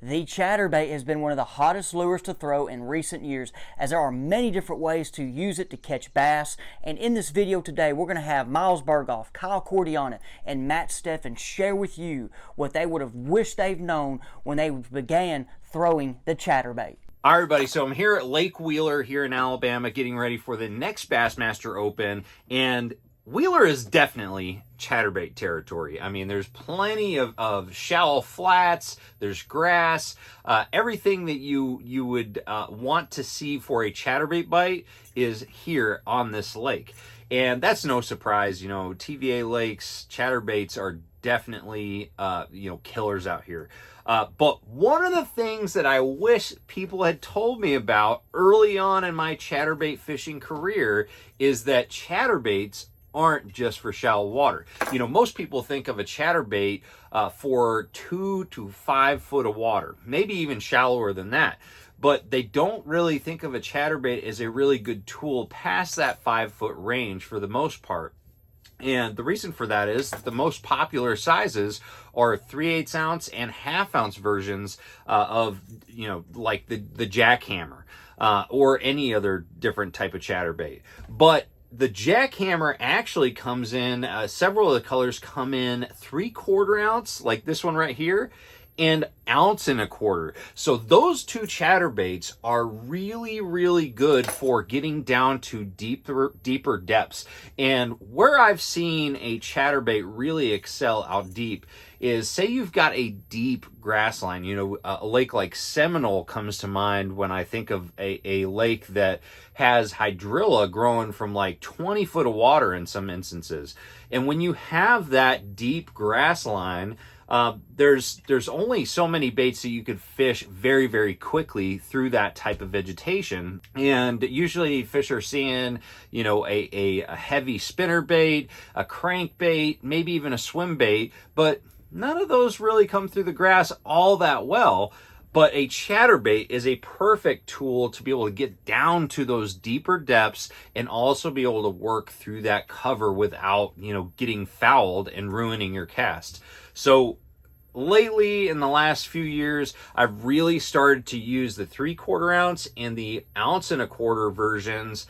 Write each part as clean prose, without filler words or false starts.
The chatterbait has been one of the hottest lures to throw in recent years, as there are many different ways to use it to catch bass. And in this video today, we're going to have Miles Berghoff, Kyle Cordiana, and Matt Steffen share with you what they would have wished they've known when they began throwing the chatterbait. All right, everybody, so I'm here at Lake Wheeler here in Alabama getting ready for the next Bassmaster Open, and Wheeler is definitely chatterbait territory. I mean, there's plenty of shallow flats, there's grass, everything that you would want to see for a chatterbait bite is here on this lake. And that's no surprise, you know, TVA lakes, chatterbaits are definitely, killers out here. But one of the things that I wish people had told me about early on in my chatterbait fishing career is that chatterbaits aren't just for shallow water. You know, most people think of a chatterbait for 2 to 5 foot of water, maybe even shallower than that. But they don't really think of a chatterbait as a really good tool past that 5 foot range for the most part. And the reason for that is the most popular sizes are 3/8 ounce and 1/2 ounce versions of, like the jackhammer or any other different type of chatterbait. But the jackhammer actually comes in, several of the colors come in 3/4 ounce, like this one right here, and 1.25 ounces. So those two chatterbaits are really, really good for getting down to deeper depths. And where I've seen a chatterbait really excel out deep is, say you've got a deep grass line. You know, a lake like Seminole comes to mind when I think of a lake that has hydrilla growing from like 20 foot of water in some instances. And when you have that deep grass line, there's only so many baits that you could fish very, very quickly through that type of vegetation. And usually fish are seeing, a heavy spinner bait, a crank bait, maybe even a swim bait, but none of those really come through the grass all that well. But a chatterbait is a perfect tool to be able to get down to those deeper depths and also be able to work through that cover without, getting fouled and ruining your cast. So lately, in the last few years, I've really started to use the 3/4 ounce and the 1.25 ounce versions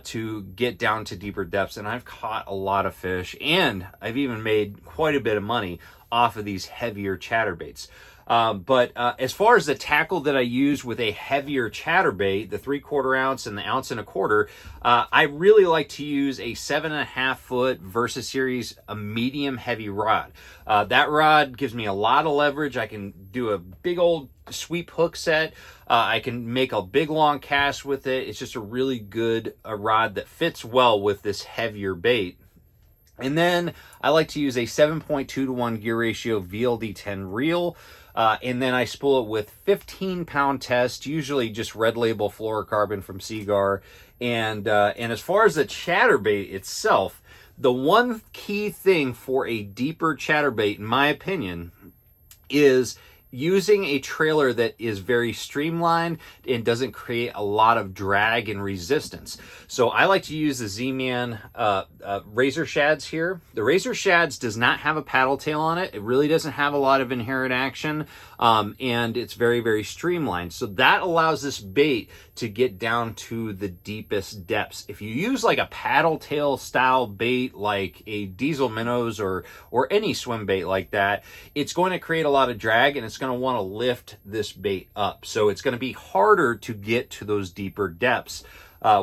to get down to deeper depths. And I've caught a lot of fish, and I've even made quite a bit of money off of these heavier chatterbaits. But as far as the tackle that I use with a heavier chatterbait, the 3/4 ounce and the 1.25 ounce, I really like to use a 7.5 foot Versa Series, a medium heavy rod. That rod gives me a lot of leverage. I can do a big old sweep hook set. I can make a big long cast with it. It's just a really good rod that fits well with this heavier bait. And then I like to use a 7.2 to 1 gear ratio VLD10 reel. And then I spool it with 15-pound test, usually just red label fluorocarbon from Seagar. And as far as the chatterbait itself, the one key thing for a deeper chatterbait, in my opinion, is using a trailer that is very streamlined and doesn't create a lot of drag and resistance. So I like to use the Z-Man Razor Shads here. The Razor Shads does not have a paddle tail on it. It really doesn't have a lot of inherent action, and it's very, very streamlined. So that allows this bait to get down to the deepest depths. If you use like a paddle tail style bait like a Diesel Minnows or any swim bait like that, it's going to create a lot of drag, and it's going to want to lift this bait up. So it's going to be harder to get to those deeper depths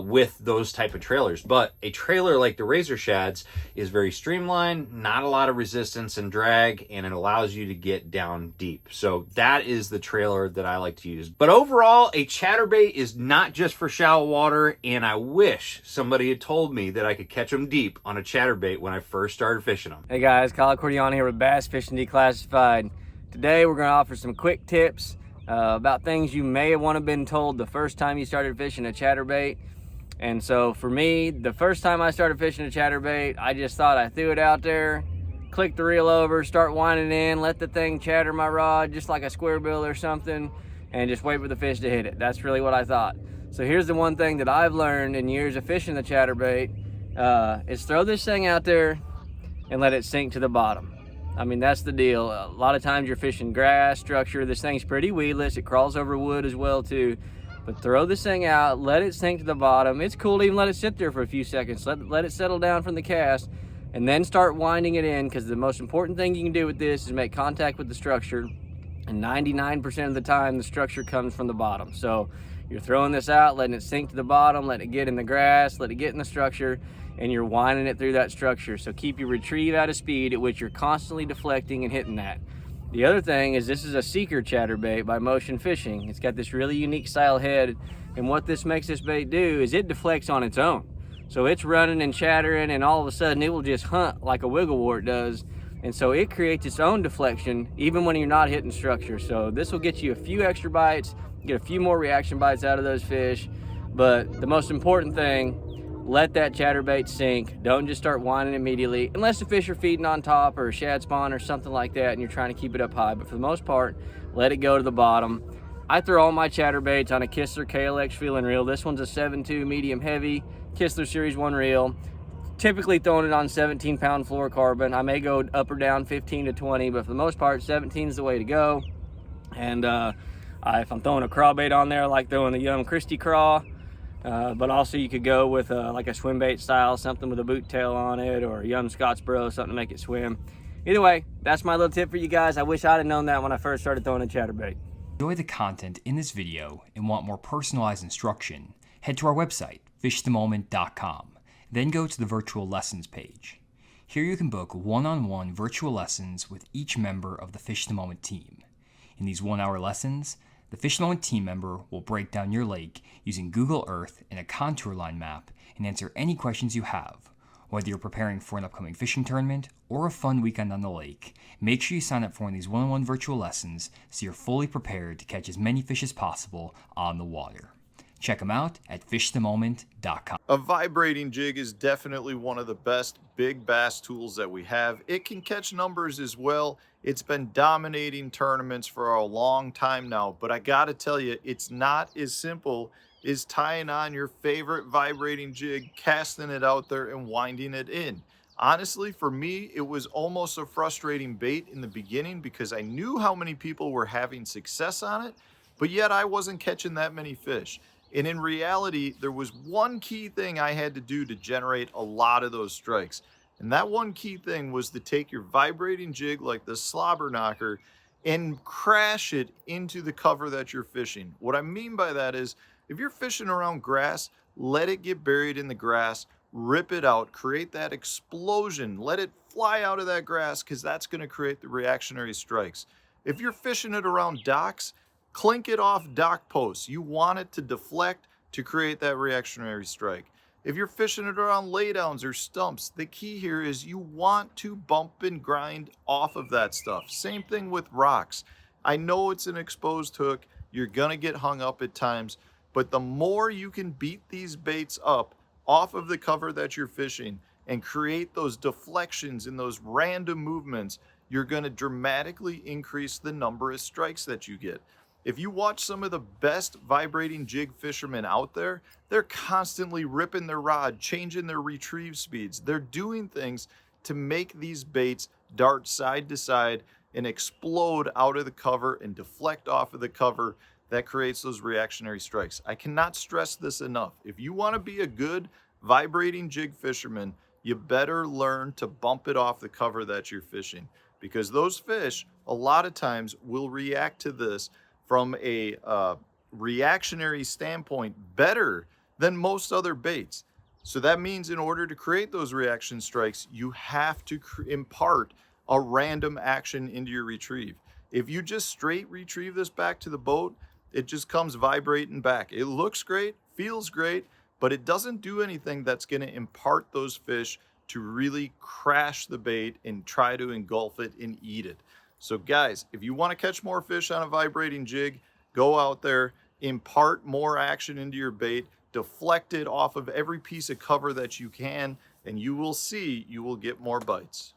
with those type of trailers. But a trailer like the Razor Shads is very streamlined, not a lot of resistance and drag, and it allows you to get down deep. So that is the trailer that I like to use. But overall, a chatterbait is not just for shallow water, and I wish somebody had told me that I could catch them deep on a chatterbait when I first started fishing them. Hey guys, Kyle Cordiana here with Bass Fishing Declassified. Today we're going to offer some quick tips about things you may have been told the first time you started fishing a chatterbait. And so for me, the first time I started fishing a chatterbait, I just thought I threw it out there, click the reel over, start winding in, let the thing chatter my rod just like a square bill or something, and just wait for the fish to hit it. That's really what I thought. So here's the one thing that I've learned in years of fishing the chatterbait, is throw this thing out there and let it sink to the bottom. I mean, that's the deal. A lot of times you're fishing grass, structure. This thing's pretty weedless. It crawls over wood as well too. But throw this thing out, let it sink to the bottom. It's cool to even let it sit there for a few seconds. Let it settle down from the cast, and then start winding it in, because the most important thing you can do with this is make contact with the structure. And 99% of the time, the structure comes from the bottom. So you're throwing this out, letting it sink to the bottom, let it get in the grass, let it get in the structure, and you're winding it through that structure. So keep your retrieve at a speed at which you're constantly deflecting and hitting that. The other thing is, this is a seeker chatterbait by Motion Fishing. It's got this really unique style head, and what this makes this bait do is it deflects on its own. So it's running and chattering, and all of a sudden it will just hunt like a wigglewort does. And so it creates its own deflection even when you're not hitting structure. So this will get you a few extra bites, get a few more reaction bites out of those fish. But the most important thing, let that chatterbait sink. Don't just start winding immediately, unless the fish are feeding on top or a shad spawn or something like that and you're trying to keep it up high. But for the most part, let it go to the bottom. I throw all my chatterbaits on a Kistler KLX feeling reel. This one's a 7.2 medium heavy Kistler Series 1 reel. Typically throwing it on 17-pound fluorocarbon. I may go up or down 15 to 20, but for the most part, 17 is the way to go. And if I'm throwing a crawbait on there, I like throwing the Yum Christie craw. But also you could go with like a swim bait style, something with a boot tail on it, or a Yum Scottsboro, something to make it swim. Either way, that's my little tip for you guys. I wish I'd have known that when I first started throwing a chatterbait. Enjoy the content in this video and want more personalized instruction, head to our website, fishthemoment.com. Then go to the virtual lessons page. Here you can book one-on-one virtual lessons with each member of the Fish the Moment team. In these 1-hour lessons, the Fish the Moment team member will break down your lake using Google Earth and a contour line map and answer any questions you have. Whether you're preparing for an upcoming fishing tournament or a fun weekend on the lake, make sure you sign up for one of these one-on-one virtual lessons so you're fully prepared to catch as many fish as possible on the water. Check them out at fishthemoment.com. A vibrating jig is definitely one of the best big bass tools that we have. It can catch numbers as well. It's been dominating tournaments for a long time now, but I gotta tell you, it's not as simple as tying on your favorite vibrating jig, casting it out there and winding it in. Honestly, for me, it was almost a frustrating bait in the beginning because I knew how many people were having success on it, but yet I wasn't catching that many fish. And in reality, there was one key thing I had to do to generate a lot of those strikes. And that one key thing was to take your vibrating jig like the slobber knocker and crash it into the cover that you're fishing. What I mean by that is, if you're fishing around grass, let it get buried in the grass, rip it out, create that explosion, let it fly out of that grass, because that's going to create the reactionary strikes. If you're fishing it around docks, clink it off dock posts. You want it to deflect to create that reactionary strike. If you're fishing it around laydowns or stumps, the key here is you want to bump and grind off of that stuff. Same thing with rocks. I know it's an exposed hook. You're gonna get hung up at times, but the more you can beat these baits up off of the cover that you're fishing and create those deflections and those random movements, you're gonna dramatically increase the number of strikes that you get. If you watch some of the best vibrating jig fishermen out there, they're constantly ripping their rod, changing their retrieve speeds. They're doing things to make these baits dart side to side and explode out of the cover and deflect off of the cover. That creates those reactionary strikes. I cannot stress this enough. If you want to be a good vibrating jig fisherman, you better learn to bump it off the cover that you're fishing, because those fish a lot of times will react to this from a reactionary standpoint better than most other baits. So that means in order to create those reaction strikes, you have to impart a random action into your retrieve. If you just straight retrieve this back to the boat, it just comes vibrating back. It looks great, feels great, but it doesn't do anything that's going to impart those fish to really crash the bait and try to engulf it and eat it. So guys, if you want to catch more fish on a vibrating jig, go out there, impart more action into your bait, deflect it off of every piece of cover that you can, and you will see you will get more bites.